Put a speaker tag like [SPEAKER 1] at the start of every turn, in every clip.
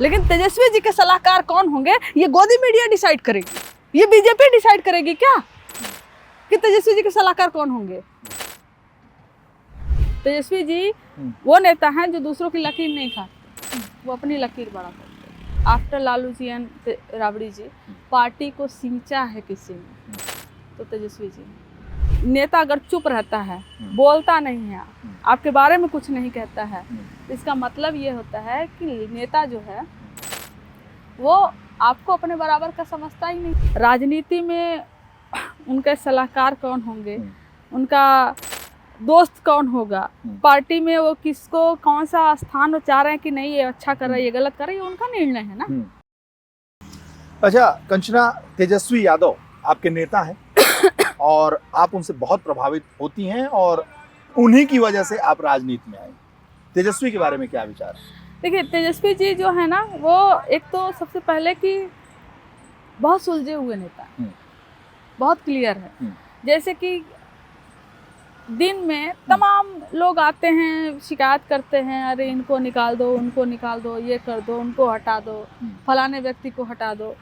[SPEAKER 1] लेकिन तेजस्वी जी के सलाहकार कौन होंगे ये गोदी मीडिया डिसाइड करेगी, ये बीजेपी डिसाइड करेगी क्या कि तेजस्वी जी के सलाहकार कौन होंगे। तेजस्वी जी वो नेता हैं जो दूसरों की लकीर नहीं खाते, वो अपनी लकीर बड़ा करते। After Lalu ji and Rabri ji, party को सींचा है किसी ने तो तेजस्वी जी। नेता अगर चुप रहता है, बोलता नहीं है, आपके बारे में कुछ नहीं कहता है, तो इसका मतलब ये होता है कि नेता जो है वो आपको अपने बराबर का समझता ही नहीं। राजनीति में उनके सलाहकार कौन होंगे, उनका दोस्त कौन होगा, पार्टी में वो किसको कौन सा स्थान वो चाह रहे हैं कि नहीं ये अच्छा कर रहा है ये गलत कर रहा है, ये उनका निर्णय है ना।
[SPEAKER 2] अच्छा कंचना, तेजस्वी यादव आपके नेता हैं और आप उनसे बहुत प्रभावित होती हैं और उन्हीं की वजह से आप राजनीति में आई। तेजस्वी के बारे में क्या विचार है?
[SPEAKER 1] देखिए तेजस्वी जी जो है ना, वो एक तो सबसे पहले कि बहुत सुलझे हुए नेता हैं, बहुत क्लियर है। जैसे कि दिन में तमाम लोग आते हैं, शिकायत करते हैं, अरे इनको निकाल दो, उनको निकाल दो, ये कर दो, उनको हटा दो, फलाने व्यक्ति को हटा दो।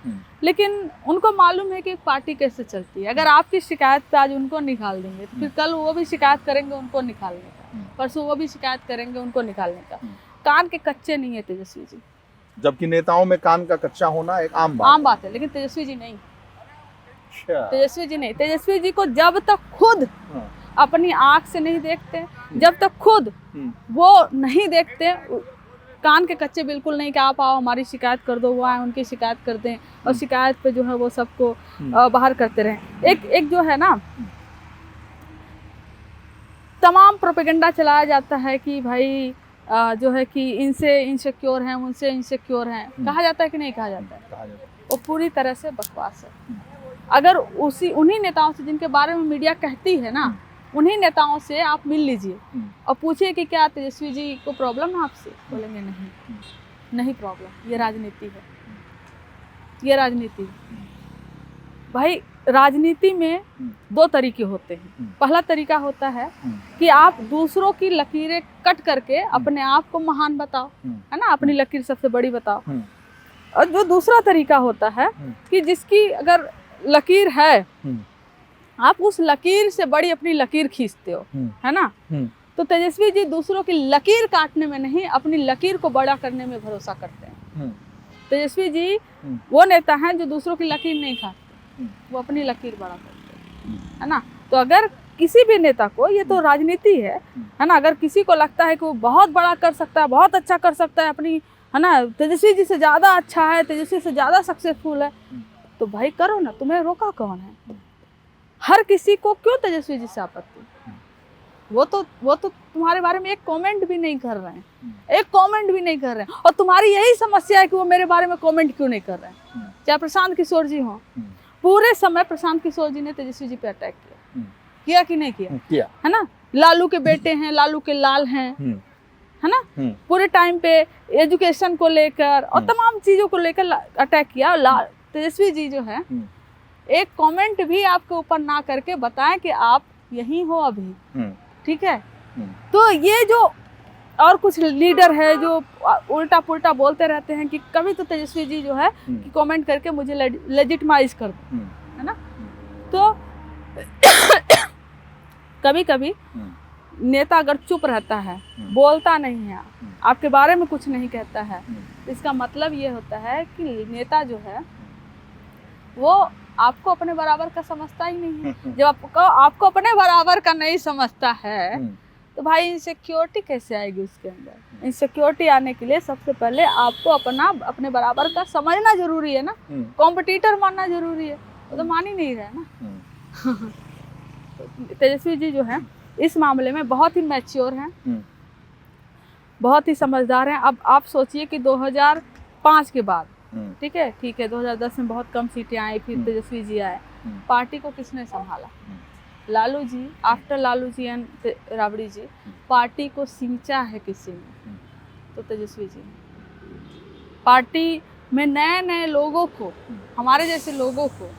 [SPEAKER 1] लेकिन उनको मालूम है कि एक पार्टी कैसे चलती है। अगर आपकी शिकायत पे आज उनको निकाल देंगे तो फिर कल वो भी शिकायत करेंगे उनको निकालने का, परसों वो भी शिकायत करेंगे उनको निकालने का। कान के कच्चे नहीं है तेजस्वी जी,
[SPEAKER 2] जबकि नेताओं में कान का कच्चा होना एक आम
[SPEAKER 1] बात है, लेकिन तेजस्वी जी नहीं। तेजस्वी जी नहीं, तेजस्वी जी को जब तक खुद अपनी आंख से नहीं देखते, जब तक खुद वो नहीं देखते, कान के कच्चे बिल्कुल नहीं कि आप आओ हमारी शिकायत कर दो, वो आए उनकी शिकायत कर दें और शिकायत पे जो है वो सबको बाहर करते रहें। एक जो है ना, तमाम प्रोपेगेंडा चलाया जाता है कि भाई जो है कि इनसे इनसिक्योर हैं, उनसे इनसिक्योर हैं, कहा जाता है कि नहीं कहा जाता है? वो पूरी तरह से बकवास है। अगर उन्हीं नेताओं से जिनके बारे में मीडिया कहती है ना, उन्हीं नेताओं से आप मिल लीजिए और पूछिए कि क्या तेजस्वी जी को प्रॉब्लम है आपसे, बोलेंगे नहीं प्रॉब्लम, ये राजनीति है, ये राजनीति है। भाई राजनीति में दो तरीके होते हैं। पहला तरीका होता है कि आप दूसरों की लकीरें कट करके अपने आप को महान बताओ, है ना, अपनी लकीर सबसे बड़ी बताओ। और जो दूसरा तरीका होता है कि जिसकी अगर लकीर है, आप उस लकीर से बड़ी अपनी लकीर खींचते हो, है ना। तो तेजस्वी जी दूसरों की लकीर काटने में नहीं, अपनी लकीर को बड़ा करने में भरोसा करते हैं। तेजस्वी जी वो नेता हैं जो दूसरों की लकीर नहीं खाते, वो अपनी लकीर बड़ा करते हैं, है ना। तो अगर किसी भी नेता को, ये तो राजनीति है ना, अगर किसी को लगता है कि वो बहुत बड़ा कर सकता है, बहुत अच्छा कर सकता है अपनी, है ना, तेजस्वी जी से ज़्यादा अच्छा है, तेजस्वी से ज़्यादा सक्सेसफुल है, तो भाई करो ना, तुम्हें रोका कौन है? हर किसी को क्यों तेजस्वी जी से आपत्ति? वो तो तुम्हारे बारे में एक कमेंट भी नहीं कर रहे हैं, एक कमेंट भी नहीं कर रहे हैं। और तुम्हारी यही समस्या है कि वो मेरे बारे में कमेंट क्यों नहीं कर रहे हैं। चाहे प्रशांत किशोर जी हों, पूरे समय प्रशांत किशोर जी ने तेजस्वी जी पे अटैक किया कि नहीं किया? है ना। लालू के बेटे हैं, लालू के लाल हैं, है ना। पूरे टाइम पे एजुकेशन को लेकर और तमाम चीजों को लेकर अटैक किया। तेजस्वी जी जो है एक कमेंट भी आपके ऊपर ना करके बताएं कि आप यहीं हो अभी, ठीक है। तो ये जो और कुछ लीडर है जो उल्टा पुल्टा बोलते रहते हैं कि कभी तो तेजस्वी जी जो है कि कमेंट करके मुझे लेजिटिमाइज कर दो, है ना। तो कभी कभी नेता अगर चुप रहता है, बोलता नहीं है, आपके बारे में कुछ नहीं कहता है, तो इसका मतलब ये होता है कि नेता जो है वो आपको अपने बराबर का समझता ही नहीं है। जब आपको अपने बराबर का नहीं समझता है तो भाई इनसिक्योरिटी कैसे आएगी उसके अंदर? इनसिक्योरिटी आने के लिए सबसे पहले आपको अपने बराबर का समझना जरूरी है ना, कॉम्पिटिटर मानना जरूरी है, वो तो मान ही नहीं रहे ना। तेजस्वी जी जो है इस मामले में बहुत ही मैच्योर हैं, बहुत ही समझदार हैं। अब आप सोचिए कि 2005 के बाद, ठीक है 2010 में बहुत कम सीटें आई, फिर तेजस्वी जी आए, पार्टी को किसने संभाला? Lalu ji. After Lalu ji and Rabri ji, party को सींचा है किसी ने तो तेजस्वी जी। पार्टी में नए नए लोगों को, हमारे जैसे लोगों को,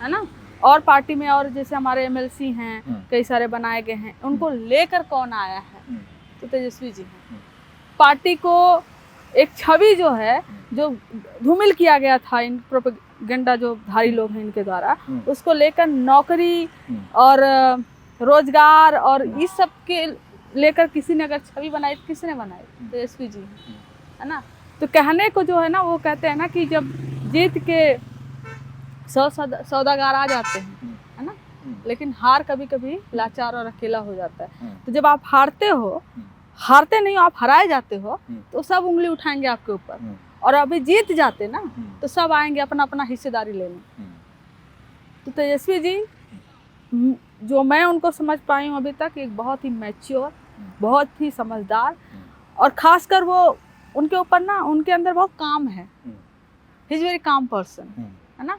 [SPEAKER 1] है ना, और पार्टी में और जैसे हमारे एमएलसी हैं कई सारे बनाए गए हैं, उनको लेकर कौन आया है? तो तेजस्वी जी हैं। पार्टी को एक छवि जो है जो धूमिल किया गया था इन प्रोपेगेंडा जो धारी लोग हैं इनके द्वारा, उसको लेकर नौकरी और रोजगार और इस सब के लेकर किसी ने अगर छवि बनाई तो किसने बनाई? तेजस्वी जी, है ना। तो कहने को जो है ना वो कहते हैं ना कि जब जीत के 100 सौदागर आ जाते हैं, है ना, लेकिन हार कभी कभी लाचार और अकेला हो जाता है। तो जब आप हारते हो, हारते नहीं हो, आप हराए जाते हो, तो सब उंगली उठाएंगे आपके ऊपर, और अभी जीत जाते ना तो सब आएंगे अपना अपना हिस्सेदारी लेने। तो तेजस्वी जी, जो मैं उनको समझ पाई हूँ अभी तक, एक बहुत ही मैच्योर, बहुत ही समझदार, और खासकर वो उनके ऊपर ना उनके अंदर बहुत काम है। He is very calm person, है ना,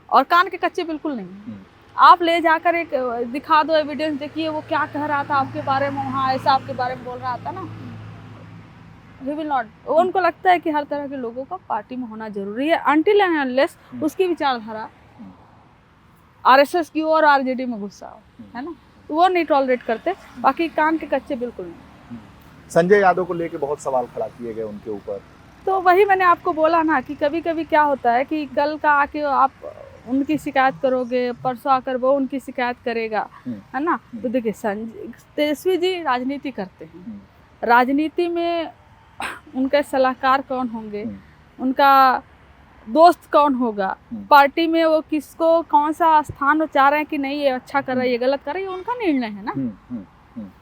[SPEAKER 1] और कान के कच्चे बिल्कुल नहीं। आप ले जाकर एक दिखा दो एविडेंस, देखिए वो क्या कह रहा था आपके बारे में, वहाँ ऐसा आपके बारे में बोल रहा था ना, he will not। उनको लगता है कि हर तरह के लोगों का पार्टी में होना जरूरी है, until and unless उसकी विचारधारा आरएसएस की और आरजेडी में गुस्सा हो, है ना, तो वो नहीं टॉलरेट करते। बाकी कान के कच्चे बिल्कुल नहीं।
[SPEAKER 2] संजय यादव को लेके बहुत सवाल खड़ा किए गए उनके ऊपर। तो
[SPEAKER 1] वही मैंने आपको बोला ना कि कभी कभी क्या होता है कि कल का आके आप उनकी शिकायत करोगे, परसों आकर वो उनकी शिकायत करेगा, है ना। तो देखिए तेजस्वी जी राजनीति करते हैं, राजनीति में उनके सलाहकार कौन होंगे, उनका दोस्त कौन होगा, पार्टी में वो किसको कौन सा स्थान वो चाह रहे हैं कि नहीं ये अच्छा कर रहा है, ये गलत कर रहा है, ये उनका निर्णय है ना।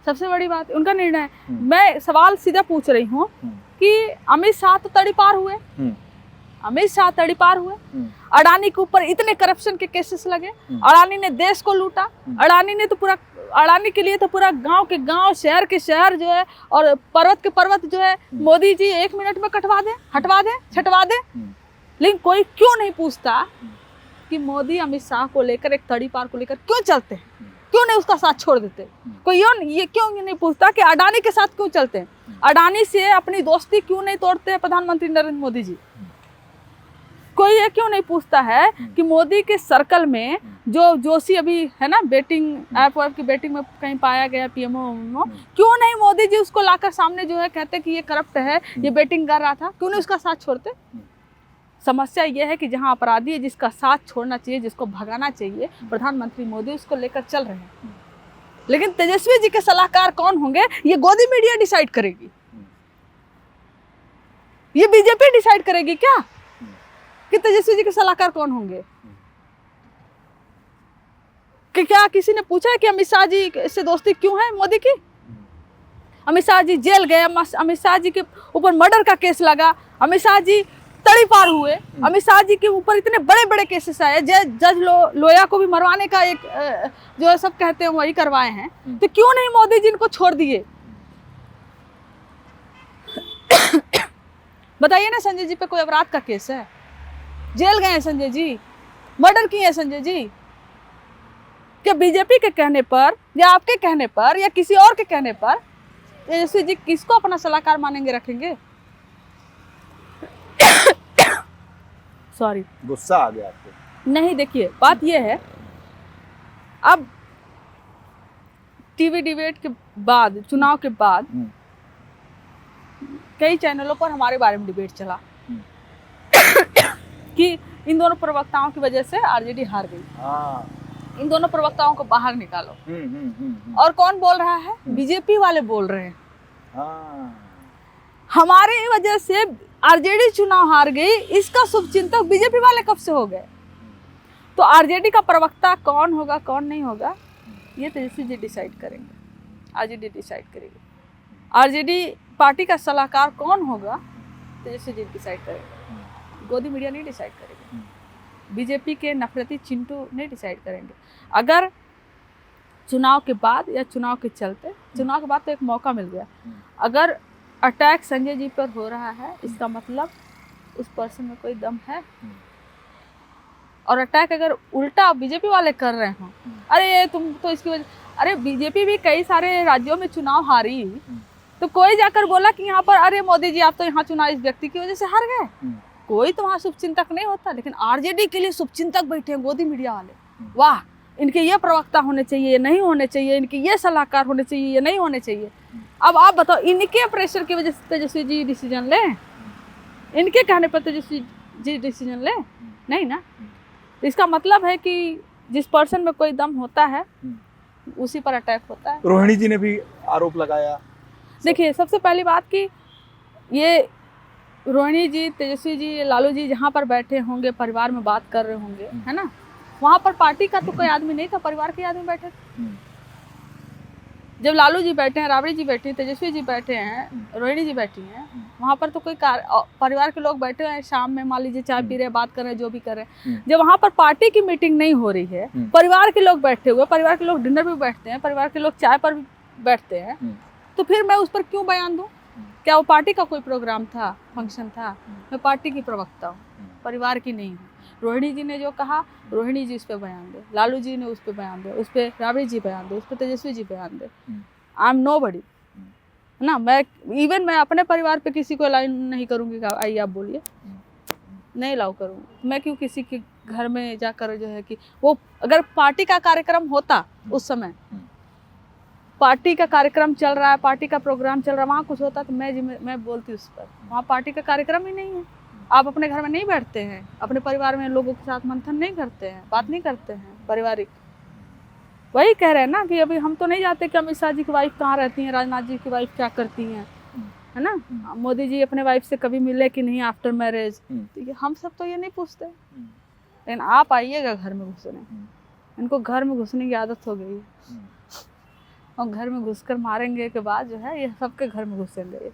[SPEAKER 1] सबसे बड़ी बात उनका निर्णय है। मैं सवाल सीधा पूछ रही हूँ कि अमित शाह तो तड़ीपार हुए, अमित शाह तड़ीपार हुए, अडानी के ऊपर इतने करप्शन के केसेस लगे, अडानी ने देश को लूटा, अडानी ने तो पूरा, अडानी के लिए तो पूरा गांव के गांव, शहर के शहर जो है, और पर्वत के पर्वत जो है मोदी जी 1 मिनट में कटवा दें, हटवा दें, छटवा दें। लेकिन कोई क्यों नहीं पूछता कि मोदी अमित शाह को लेकर, एक तड़ीपार को लेकर क्यों चलते हैं, क्यों नहीं उसका साथ छोड़ देते? कोई ये क्यों नहीं पूछता कि अडानी के साथ क्यों चलते हैं, अडानी से अपनी दोस्ती क्यों नहीं तोड़ते हैं प्रधानमंत्री नरेंद्र मोदी जी? कोई ये क्यों नहीं पूछता है कि मोदी के सर्कल में जो जोशी अभी है ना, बेटिंग ऐप की बेटिंग में कहीं पाया गया पीएमओ, क्यों नहीं मोदी जी उसको लाकर सामने जो है कहते कि ये करप्ट है, ये बेटिंग कर रहा था, क्यों नहीं उसका साथ छोड़ते? समस्या ये है कि जहां अपराधी है, जिसका साथ छोड़ना चाहिए, जिसको भगाना चाहिए, प्रधानमंत्री मोदी उसको लेकर चल रहे हैं। लेकिन तेजस्वी जी के सलाहकार कौन होंगे ये गोदी मीडिया डिसाइड करेगी, ये बीजेपी डिसाइड करेगी क्या कि तेजस्वी जी के सलाहकार कौन होंगे? कि क्या किसी ने पूछा है कि अमित शाह जी से दोस्ती क्यों है मोदी की? अमित शाह जी जेल गए, अमित शाह जी के ऊपर मर्डर का केस लगा, अमित शाह जी तड़ीपार हुए, अमित शाह जी के ऊपर इतने बड़े बड़े केसेस आए, जज लोया को भी मरवाने का एक जो है सब कहते हैं वही करवाए हैं, तो क्यों नहीं मोदी जी इनको छोड़ दिए? बताइए ना, संजय जी पे कोई अपराध का केस है, जेल गए हैं संजय जी, मर्डर किए हैं संजय जी, क्या बीजेपी के कहने पर या आपके कहने पर या किसी और के कहने पर तेजस्वी जी किसको अपना सलाहकार मानेंगे, रखेंगे? सॉरी,
[SPEAKER 2] गुस्सा आ गया आपको?
[SPEAKER 1] नहीं, देखिए बात ये है, अब टीवी डिबेट के बाद, चुनाव के बाद कई चैनलों पर हमारे बारे में डिबेट चला कि इन दोनों प्रवक्ताओं की वजह से आरजेडी हार गई, इन दोनों प्रवक्ताओं को बाहर निकालो। और कौन बोल रहा है? बीजेपी वाले बोल रहे हैं हमारी वजह से आरजेडी चुनाव हार गई, इसका शुभचिंतक बीजेपी वाले कब से हो गए? तो आरजेडी का प्रवक्ता कौन होगा कौन नहीं होगा ये तेजस्वी जी डिसाइड करेंगे, आरजेडी डिसाइड करेगी। आरजेडी पार्टी का सलाहकार कौन होगा तेजस्वी जी डिसाइड करेंगे, गोदी मीडिया नहीं डिसाइड करेगी, बीजेपी के नफरती चिंटू नहीं डिसाइड करेंगे। अगर चुनाव के बाद या चुनाव के चलते, चुनाव के बाद तो एक मौका मिल गया, अगर अटैक संजय जी पर हो रहा है इसका मतलब उस पर्सन में कोई दम है, और अटैक अगर उल्टा बीजेपी वाले कर रहे हो, अरे तुम तो इसकी वजह, अरे बीजेपी भी कई सारे राज्यों में चुनाव हारी, तो कोई जाकर बोला कि यहाँ पर अरे मोदी जी आप तो यहाँ चुनाव इस व्यक्ति की वजह से हार गए, कोई तो वहाँ शुभचिंतक नहीं होता। लेकिन आरजेडी के लिए शुभचिंतक बैठे हैं गोदी मीडिया वाले, वाह इनके ये प्रवक्ता होने चाहिए, ये नहीं होने चाहिए, इनके ये सलाहकार होने चाहिए, ये नहीं होने चाहिए। अब आप बताओ, इनके प्रेशर की वजह से तेजस्वी जी डिसीजन लें? इनके कहने पर तेजस्वी जी डिसीजन ले? नहीं ना। तो इसका मतलब है कि जिस पर्सन में कोई दम होता है उसी पर अटैक होता है।
[SPEAKER 2] रोहिणी जी ने भी आरोप लगाया।
[SPEAKER 1] देखिए, सबसे पहली बात कि ये रोहिणी जी, तेजस्वी जी, लालू जी जहाँ पर बैठे होंगे, परिवार में बात कर रहे होंगे, है ना, वहाँ पर पार्टी का तो कोई आदमी नहीं था, परिवार के आदमी बैठे थे। जब लालू जी बैठे हैं, राबड़ी जी बैठी हैं, तेजस्वी जी बैठे हैं, रोहिणी जी बैठी हैं, वहाँ पर तो कोई परिवार के लोग बैठे हैं, शाम में मान लीजिए चाय पी रहे हैं, बात कर रहे हैं, जो भी कर रहे हैं। जब वहाँ पर पार्टी की मीटिंग नहीं हो रही है, परिवार के लोग बैठे हुए, परिवार के लोग डिनर भी बैठते हैं, परिवार के लोग चाय पर भी बैठते हैं, तो फिर मैं उस पर क्यों बयान दूँ? क्या वो पार्टी का कोई प्रोग्राम था, फंक्शन था? मैं पार्टी की प्रवक्ता हूँ, परिवार की नहीं हूँ। रोहिणी जी ने जो कहा, रोहिणी जी उस पर बयान दे, लालू जी ने उस पर बयान दे, उस पर राबड़ी जी बयान दे, उस पर तेजस्वी जी बयान दे। आई एम नोबडी, है ना। मैं अपने परिवार पे किसी को अलाउ नहीं करूँगी। आइए आप बोलिए, नहीं अलाउ करूँगी। मैं क्यों किसी के घर में जाकर जो है कि वो अगर पार्टी का कार्यक्रम होता, उस समय पार्टी का कार्यक्रम चल रहा है, पार्टी का प्रोग्राम चल रहा है, वहाँ कुछ होता तो मैं बोलती उस पर। वहाँ पार्टी का कार्यक्रम ही नहीं है। आप अपने घर में नहीं बैठते हैं, अपने परिवार में लोगों के साथ मंथन नहीं करते हैं, बात नहीं करते हैं पारिवारिक। वही कह रहे हैं ना कि अभी हम तो नहीं जानते कि अमित शाह जी की वाइफ कहाँ रहती हैं, राजनाथ जी की वाइफ क्या करती हैं, है ना। मोदी जी अपने वाइफ से कभी मिले कि नहीं आफ्टर मैरिज, हम सब तो ये नहीं पूछते। लेकिन आप आइएगा घर में घुसने, इनको घर में घुसने की आदत हो गई, और घर में घुसकर मारेंगे के बाद जो है ये सबके घर में घुसेंगे।